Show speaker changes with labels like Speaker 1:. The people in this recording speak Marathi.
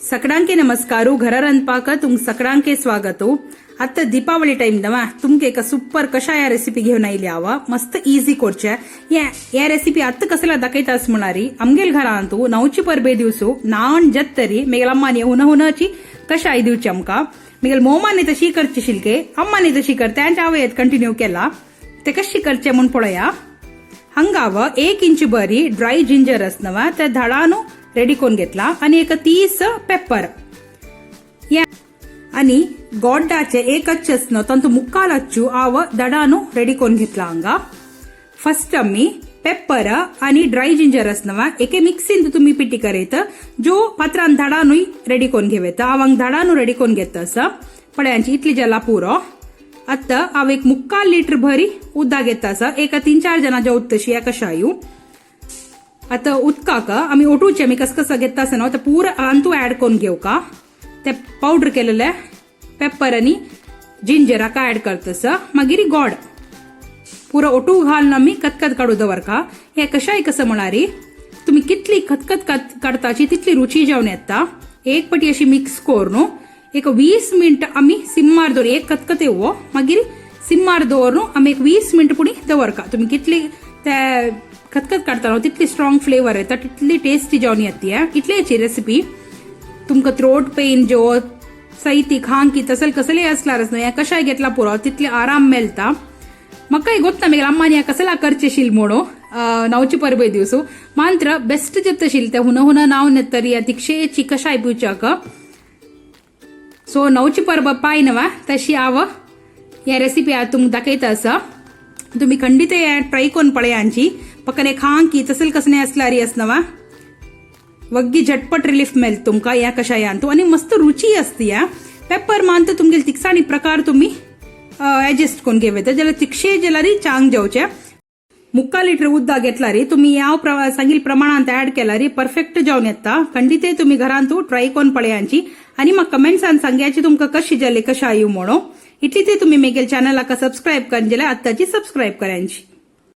Speaker 1: सगळ्यांके नमस्कारू घरा रंदपाक तुम सगळ्यांके स्वागतू। आता दीपावली टाइम दवा तुमके एक सुपर कषाय रेसिपी घेऊन आयली आवा मस्त इजी कोरचे या रेसिपी आता कसला दाखयतास म्हणारी आमगेल घरांतू नवची परबे दिवसू नावण जत्तरी मेगल अम्मानी हुनची कषाय दिवची आमका मेगल मोमाने तशी करची शिल्के अम्माने तशी करते त्यांच्या आवयत कंटिन्यू केला ते कशी करचे म्हणून पळया। हंगाव 1 इंच बरी ड्राय जिंजर असनवा त्या झाडानो रेडी करून घेतला आणि एक 30 पेपर या आणि गोड्डाचे एक अच्छन तंतु मुक्काल अच्छू आव दडानो रेडी करून घेतला। हंगा फर्स्ट आम्ही पेपर आणि ड्राय जिंजर असनवा एके मिक्सिंग तुम्ही पिटी करेत जो पात्रान धाडानु रेडी करून घेवेत आवांग धाडानु रेडी करून घेत असं पळ्यांची इतली जला पुरो आता हांव एक मुक्काल लिटर भरी उदक घेता असा एका 3-4 जणांच्या उदतशी कशायू। आता उदकाक आम्ही ओटूचे आम्ही कसं घेता असं ना पूर अंतू ऍड करून घेऊ का ते पावडर केलेले पेपर आणि जिंजर ऍड करतस मागीर गोड पुरो ओटू घालून आम्ही खतखत काढू दवर का हे कशाय कसं म्हणारी तुम्ही कितली खतखत काढताची तितली रुची जेवण येता। एक पटी अशी मिक्स करून एक 20 मिनिट आम्ही सिम्मार दवर एक खतखत येवो मागीर सिम्मार दवरून आम्ही एक 20 मिनिट पुढे दवर का तुम्ही कितली त्या खतखत काढता तितली स्ट्रॉंग फ्लेवर येता तितली टेस्टी जेवण येते। इतल्याची रेसिपी तुमका थ्रोट पेन जो सैती खांकी तसल कसले असलारच न्हू या कशाय घेतला पुरो तितले आराम मेलता। म्हाका गोत्ता मेगल अम्मानी कसला करचेशील म्हणू नवची परबे दिवसू मात्र बेस्ट जत्तशील ते हुन नाव नेतरी तिक्षेची कशाय पिवच्याक सो नवची परब पायनवा तशी आव या रेसिपी तुमक दाखयता असा तुम्ही खंडित ट्राय करून पळयांची पక్కనే खांकी तसल कसने असलारी असनवा वग्गी झटपट रिलीफ मेल तुमका या कशायांतू आणि मस्त रुची असती या पेपर मानत तुमगेल तिखसाणी प्रकार तुम्ही ऍडजस्ट करून घेवेत जाल्यार तिक्षे जाल्यार चांग जेवचे। मुक्काल लिटर उदक घेतलारी तुम्ही याव सांगिल प्रमाणात ऍड केलारी परफेक्ट जेवण येता। खंडित तुम्ही घरांतू ट्राय करून पळयांची आणि मग कमेंट्सान सांगायची तुमका कशी जाली कशा येऊ म्हणून इतली ते तुम्ही मेगेल चॅनलला सबस्क्राईब करंजेला आत्ताची सबस्क्राईब करायची।